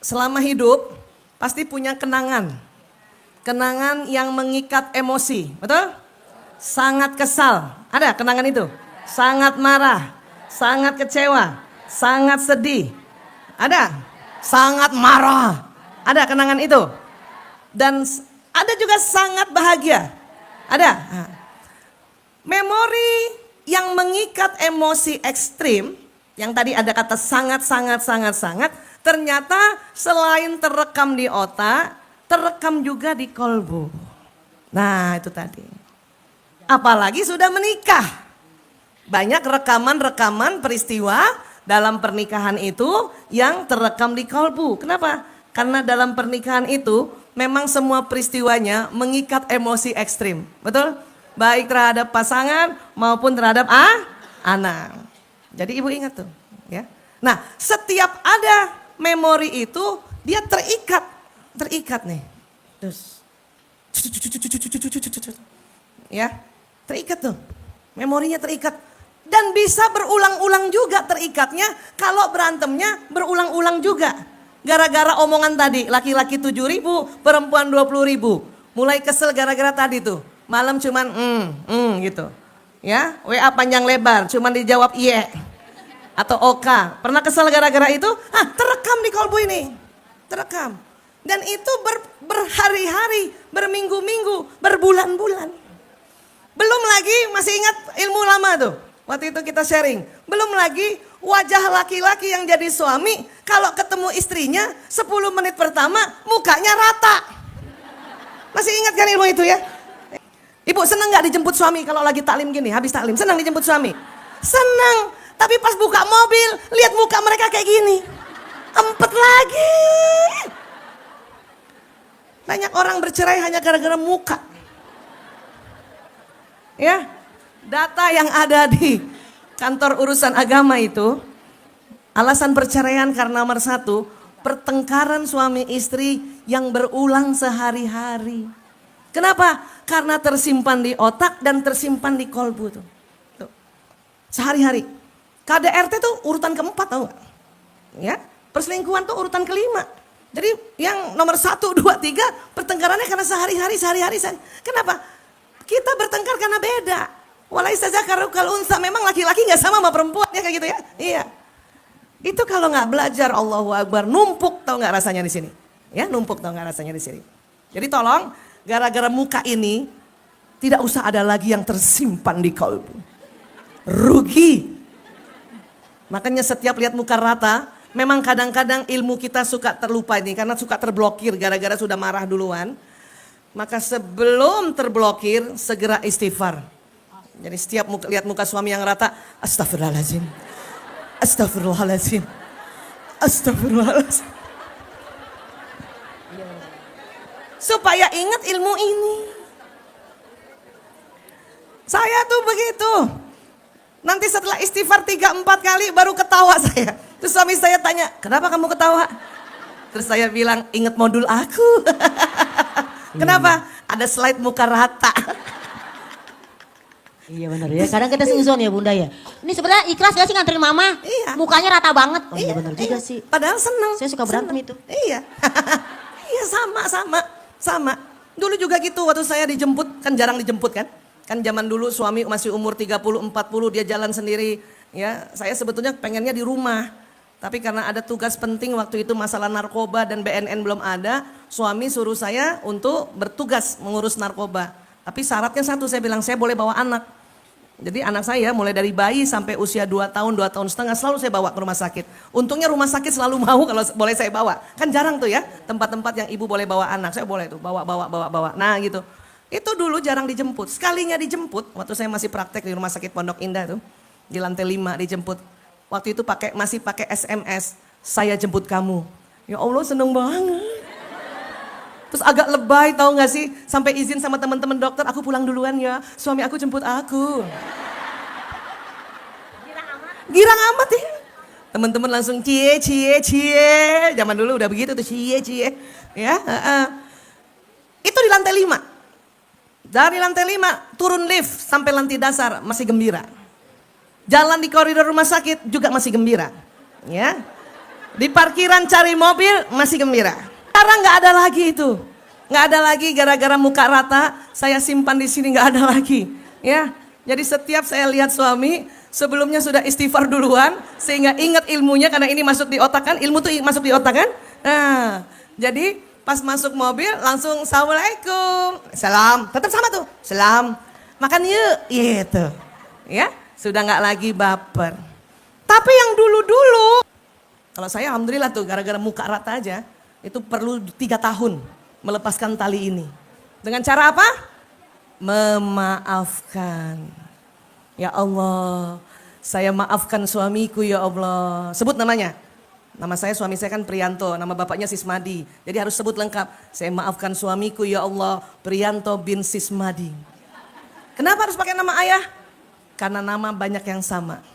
selama hidup pasti punya kenangan. Kenangan yang mengikat emosi, betul? Sangat kesal, ada kenangan itu? Sangat marah, sangat kecewa, sangat sedih, ada? Sangat marah, ada kenangan itu? Dan ada juga sangat bahagia, ada? Memori yang mengikat emosi ekstrim, yang tadi ada kata sangat, ternyata selain terekam di otak, terekam juga di kolbu. Nah itu tadi. Apalagi sudah menikah. Banyak rekaman-rekaman peristiwa dalam pernikahan itu yang terekam di kolbu. Kenapa? Karena dalam pernikahan itu memang semua peristiwanya mengikat emosi ekstrim. Betul? Baik terhadap pasangan maupun terhadap anak. Jadi ibu ingat tuh. Ya. Nah setiap ada memori itu dia terikat nih. Terus. Ya, terikat tuh. Memorinya terikat. Dan bisa berulang-ulang juga terikatnya kalau berantemnya berulang-ulang juga. Gara-gara omongan tadi, laki-laki 7.000, perempuan 20.000. Mulai kesel gara-gara tadi tuh. Malam cuman gitu. Ya, WA panjang lebar, cuman dijawab iya atau oka. Pernah kesel gara-gara itu? Terekam di kolbu ini. Terekam. Dan itu berhari-hari, berminggu-minggu, berbulan-bulan. Belum lagi, masih ingat ilmu lama tuh. Waktu itu kita sharing. Belum lagi wajah laki-laki yang jadi suami, kalau ketemu istrinya 10 menit pertama mukanya rata. Masih ingat kan ilmu itu ya? Ibu seneng gak dijemput suami kalau lagi taklim gini, habis taklim? Senang dijemput suami? Senang. Tapi pas buka mobil, lihat muka mereka kayak gini. Empet lagi. Banyak orang bercerai hanya gara-gara muka. Ya, data yang ada di kantor urusan agama itu, alasan perceraian karena nomor 1, pertengkaran suami istri yang berulang sehari-hari. Kenapa? Karena tersimpan di otak dan tersimpan di kolbu tuh. Sehari-hari. KDRT tuh urutan keempat tau gak? Ya, perselingkuhan tuh urutan kelima. Jadi yang nomor 1, 2, 3 pertengkarannya karena sehari-hari. Kenapa? Kita bertengkar karena beda. Walaisa zakaru kal unsa, memang laki-laki gak sama perempuan ya kayak gitu ya. Iya. Itu kalau gak belajar Allahu Akbar, numpuk tau gak rasanya di sini. Ya, numpuk tau gak rasanya di sini. Jadi tolong, gara-gara muka ini tidak usah ada lagi yang tersimpan di kalbu. Rugi. Makanya setiap lihat muka rata, memang kadang-kadang ilmu kita suka terlupa ini karena suka terblokir gara-gara sudah marah duluan. Maka sebelum terblokir segera istighfar. Jadi setiap lihat muka suami yang rata, astagfirullahaladzim. Astagfirullahaladzim. Astagfirullahaladzim. Supaya ingat ilmu ini. Saya tuh begitu. Nanti setelah istighfar 3-4 kali baru ketawa saya. Terus suami saya tanya, kenapa kamu ketawa? Terus saya bilang, ingat modul aku. Kenapa? Ada slide muka rata. Iya benar ya, kadang kita seuzon ya bunda ya. Ini sebenarnya ikhlas gak sih nganterin mama? Iya. Mukanya rata banget. Oh iya benar juga iya. sih. Padahal seneng. Saya suka berantem itu. Iya. Iya sama. Dulu juga gitu waktu saya dijemput, kan jarang dijemput kan. Kan zaman dulu suami masih umur 30-40 dia jalan sendiri. Ya, saya sebetulnya pengennya di rumah. Tapi karena ada tugas penting waktu itu masalah narkoba dan BNN belum ada, suami suruh saya untuk bertugas mengurus narkoba. Tapi syaratnya satu, saya bilang saya boleh bawa anak. Jadi anak saya mulai dari bayi sampai usia 2 tahun, 2 tahun setengah selalu saya bawa ke rumah sakit. Untungnya rumah sakit selalu mau kalau boleh saya bawa. Kan jarang tuh ya tempat-tempat yang ibu boleh bawa anak, saya boleh tuh bawa. Nah gitu. Itu dulu jarang dijemput. Sekalinya dijemput, waktu saya masih praktek di rumah sakit Pondok Indah tuh. Di lantai 5 dijemput. Waktu itu masih pakai SMS, saya jemput kamu. Ya Allah seneng banget. Terus agak lebay tahu gak sih, sampai izin sama teman-teman dokter, aku pulang duluan ya, suami aku jemput aku. Girang amat ya. Teman-teman langsung cie. Zaman dulu udah begitu tuh cie. Ya, itu di lantai 5. Dari lantai 5 turun lift sampai lantai dasar masih gembira. Jalan di koridor rumah sakit juga masih gembira. Ya. Di parkiran cari mobil masih gembira. Sekarang nggak ada lagi itu. Nggak ada lagi gara-gara muka rata, saya simpan di sini nggak ada lagi. Ya, jadi setiap saya lihat suami, sebelumnya sudah istighfar duluan, sehingga ingat ilmunya karena ini masuk di otak kan, ilmu tuh masuk di otak kan. Nah, jadi pas masuk mobil langsung assalamualaikum, salam, tetap sama tuh, salam, makan yuk, gitu. Ya, sudah nggak lagi baper. Tapi yang dulu-dulu, kalau saya alhamdulillah tuh gara-gara muka rata aja, itu perlu 3 tahun melepaskan tali ini. Dengan cara apa? Memaafkan. Ya Allah, saya maafkan suamiku ya Allah. Sebut namanya. Nama saya, suami saya kan Priyanto, nama bapaknya Sismadi. Jadi harus sebut lengkap. Saya maafkan suamiku ya Allah, Priyanto bin Sismadi. Kenapa harus pakai nama ayah? Karena nama banyak yang sama.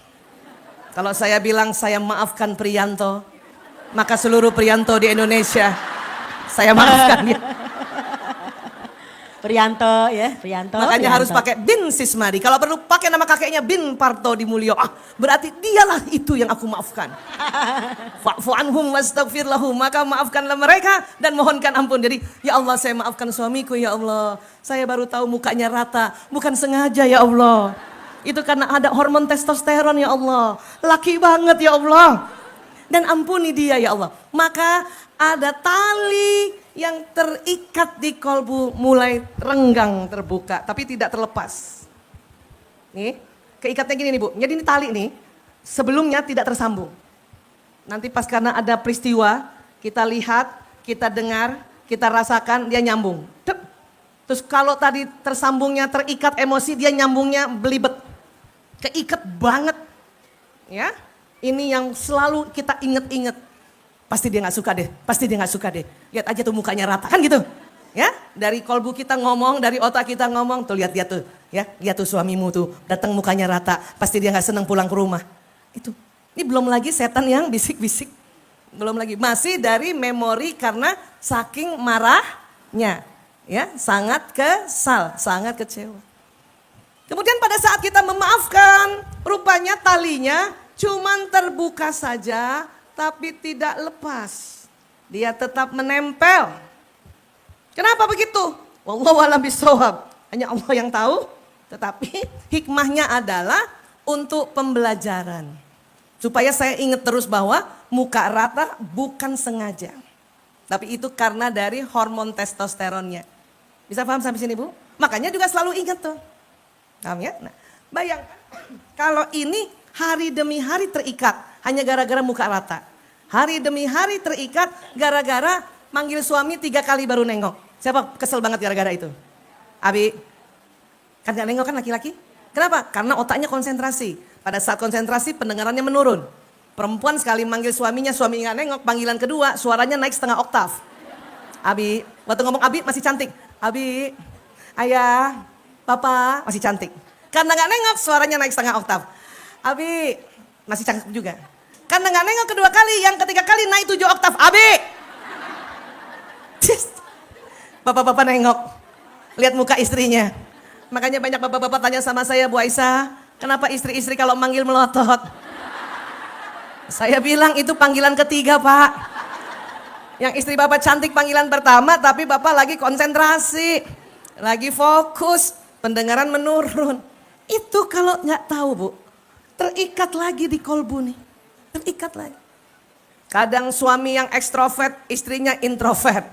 Kalau saya bilang saya maafkan Priyanto, maka seluruh Priyanto di Indonesia saya maafkan dia. Priyanto ya, Priyanto. Makanya Priyanto. harus pakai bin Sismadi. Kalau perlu pakai nama kakeknya bin Parto di Mulyo. Ah, berarti dialah itu yang aku maafkan. Fa'fu anhum wastaghfir lahum. Maka maafkanlah mereka dan mohonkan ampun. Jadi, ya Allah saya maafkan suamiku ya Allah. Saya baru tahu mukanya rata. Bukan sengaja ya Allah. Itu karena ada hormon testosteron ya Allah. Laki banget ya Allah. Dan ampuni dia ya Allah. Maka ada tali yang terikat di kolbu mulai renggang terbuka. Tapi tidak terlepas. Nih, keikatnya gini nih Bu. Jadi ini tali nih, sebelumnya tidak tersambung. Nanti pas karena ada peristiwa, kita lihat, kita dengar, kita rasakan, dia nyambung. Dep. Terus kalau tadi tersambungnya terikat emosi, dia nyambungnya belibet. Keikat banget. Ya, ini yang selalu kita inget-inget. Pasti dia gak suka deh, pasti dia gak suka deh. Lihat aja tuh mukanya rata, kan gitu. Ya, dari kolbu kita ngomong, dari otak kita ngomong, tuh lihat dia tuh. Ya, lihat tuh suamimu tuh, datang mukanya rata, pasti dia gak senang pulang ke rumah. Itu, ini belum lagi setan yang bisik-bisik. Belum lagi, masih dari memori karena saking marahnya. Ya, sangat kesal, sangat kecewa. Kemudian pada saat kita memaafkan, rupanya talinya cuman terbuka saja, tapi tidak lepas. Dia tetap menempel. Kenapa begitu? Wallahu a'lam bishawab. Hanya Allah yang tahu. Tetapi hikmahnya adalah untuk pembelajaran. Supaya saya ingat terus bahwa muka rata bukan sengaja. Tapi itu karena dari hormon testosteronnya. Bisa paham sampai sini Bu? Makanya juga selalu ingat tuh. Paham ya? Nah, bayangkan kalau ini hari demi hari terikat hanya gara-gara muka rata. Hari demi hari terikat gara-gara manggil suami 3 kali baru nengok. Siapa kesel banget gara-gara itu? Abi, kan gak nengok kan laki-laki? Kenapa? Karena otaknya konsentrasi. Pada saat konsentrasi pendengarannya menurun. Perempuan sekali manggil suaminya, suami gak nengok, panggilan kedua suaranya naik setengah oktav. Abi, waktu ngomong Abi masih cantik. Abi, ayah, papa masih cantik. Karena gak nengok suaranya naik setengah oktav. Abi, masih cantik juga. Karena gak nengok kedua kali, yang ketiga kali naik 7 oktav. Abi! Bapak-bapak nengok, lihat muka istrinya. Makanya banyak bapak-bapak tanya sama saya, Bu Aisyah, kenapa istri-istri kalau manggil melotot? Saya bilang itu panggilan ketiga Pak. Yang istri bapak cantik panggilan pertama, tapi bapak lagi konsentrasi. Lagi fokus, pendengaran menurun. Itu kalau gak tahu Bu, terikat lagi di kolbu nih. Terikat lagi. Kadang suami yang ekstrovert, istrinya introvert.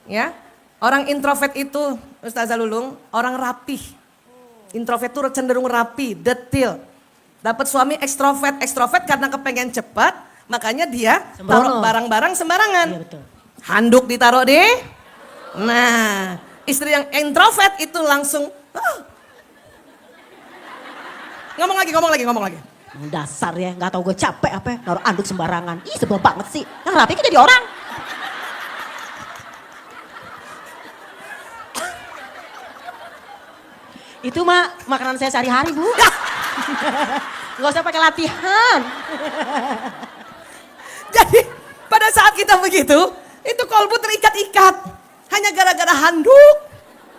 Ya, orang introvert itu, Ustazah Lulung, orang rapih. Introvert itu cenderung rapi, detil. Dapat suami ekstrovert karena kepengen cepat, makanya dia taruh barang-barang sembarangan. Iya, betul. Handuk ditaruh di. Nah, istri yang introvert itu langsung. Ngomong lagi. Dasar ya, nggak tahu gue capek apa, naruh anduk sembarangan. Ih sebel banget sih, yang rapi kan jadi orang. Itu mah makanan saya sehari-hari Bu. Nggak usah pakai latihan. Jadi pada saat kita begitu, itu kolbu terikat-ikat. Hanya gara-gara handuk.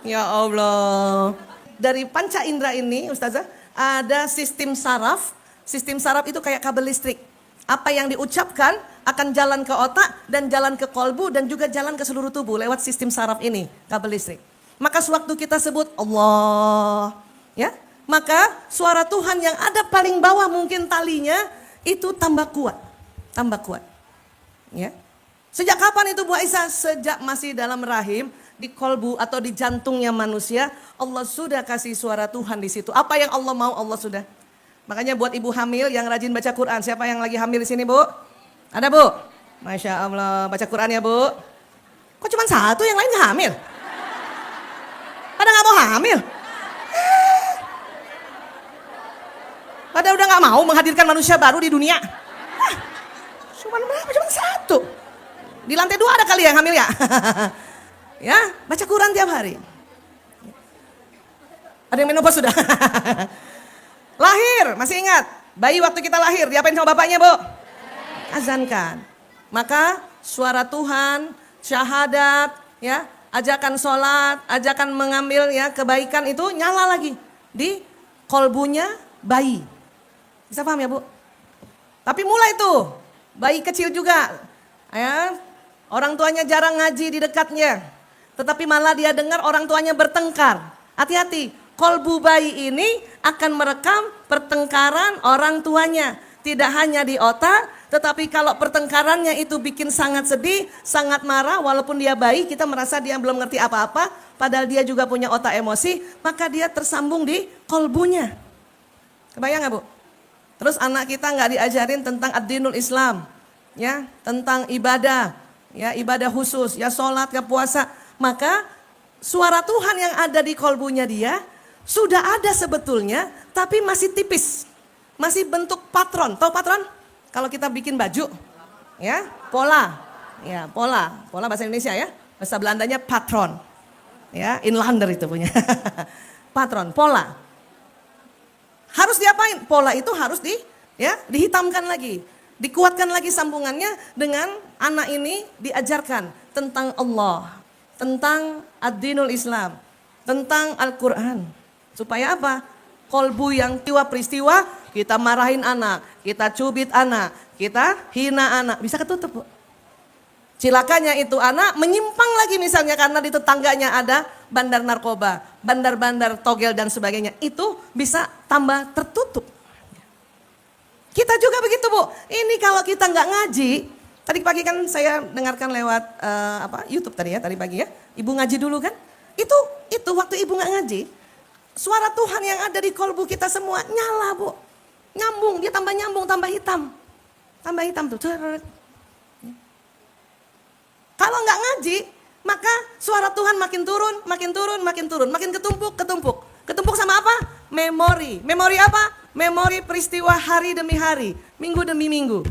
Ya Allah. Dari panca indera ini Ustazah, ada sistem saraf. Sistem saraf itu kayak kabel listrik. Apa yang diucapkan akan jalan ke otak dan jalan ke kolbu dan juga jalan ke seluruh tubuh lewat sistem saraf ini, kabel listrik. Maka sewaktu kita sebut Allah, ya, maka suara Tuhan yang ada paling bawah mungkin talinya itu tambah kuat, ya. Sejak kapan itu Bu Aisyah? Sejak masih dalam rahim, di kolbu atau di jantungnya manusia, Allah sudah kasih suara Tuhan di situ. Apa yang Allah mau, Allah sudah. Makanya buat ibu hamil yang rajin baca Quran, siapa yang lagi hamil di sini Bu? Ada Bu? Masya Allah, baca Quran ya Bu. Kok cuma satu, yang lain gak hamil? Pada gak mau hamil? Pada udah gak mau menghadirkan manusia baru di dunia? Cuma berapa? Cuma satu. Di lantai 2 ada kali yang hamil ya? Ya, baca Quran tiap hari. Ada yang menopause sudah? Lahir, masih ingat? Bayi waktu kita lahir, diapain sama bapaknya Bu? Azankan. Maka suara Tuhan, syahadat, ya, ajakan sholat, ajakan mengambil ya kebaikan itu nyala lagi di kolbunya bayi. Bisa paham ya Bu? Tapi mulai tuh, bayi kecil juga, ya, orang tuanya jarang ngaji di dekatnya, tetapi malah dia dengar orang tuanya bertengkar. Hati-hati, kolbu bayi ini akan merekam pertengkaran orang tuanya. Tidak hanya di otak, tetapi kalau pertengkarannya itu bikin sangat sedih, sangat marah, walaupun dia bayi, kita merasa dia belum ngerti apa-apa, padahal dia juga punya otak emosi, maka dia tersambung di kolbunya. Kebayang gak Bu? Terus anak kita nggak diajarin tentang ad-dinul Islam, ya, tentang ibadah, ya, ibadah khusus, ya, sholat, ya, puasa, maka suara Tuhan yang ada di kolbunya dia sudah ada sebetulnya, tapi masih tipis. Masih bentuk patron. Tahu patron? Kalau kita bikin baju, ya, pola. Ya, pola. Pola bahasa Indonesia ya. Bahasa Belandanya patron. Ya, inlander itu punya. Patron, pola. Harus diapain? Pola itu harus dihitamkan lagi. Dikuatkan lagi sambungannya dengan anak ini diajarkan tentang Allah, tentang ad-dinul Islam, tentang Al-Quran. Supaya apa? Kolbu yang peristiwa, kita marahin anak, kita cubit anak, kita hina anak, bisa ketutup Bu. Cilakanya itu anak menyimpang lagi misalnya karena di tetangganya ada bandar narkoba, bandar-bandar togel dan sebagainya. Itu bisa tambah tertutup. Kita juga begitu Bu. Ini kalau kita nggak ngaji, tadi pagi kan saya dengarkan lewat YouTube tadi ya, tadi pagi ya. Ibu ngaji dulu kan? Itu waktu ibu nggak ngaji, suara Tuhan yang ada di kolbu kita semua nyala Bu. Nyambung, dia tambah nyambung, tambah hitam. Tambah hitam tuh. Kalau nggak ngaji, maka suara Tuhan makin turun, makin turun, makin turun, makin ketumpuk, ketumpuk. Ketumpuk sama apa? Memori. Memori apa? Memori peristiwa hari demi hari, minggu demi minggu.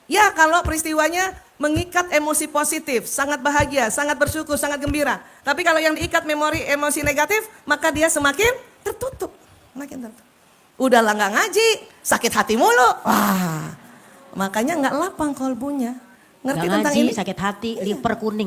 Ya, kalau peristiwanya mengikat emosi positif, sangat bahagia, sangat bersyukur, sangat gembira. Tapi kalau yang diikat memori emosi negatif, maka dia semakin tertutup. Makin tertutup. Udahlah nggak ngaji, sakit hati mulu. Wah, makanya nggak lapang kolbunya. Ngerti Gak tentang ngaji, ini? sakit hati, liver kuning.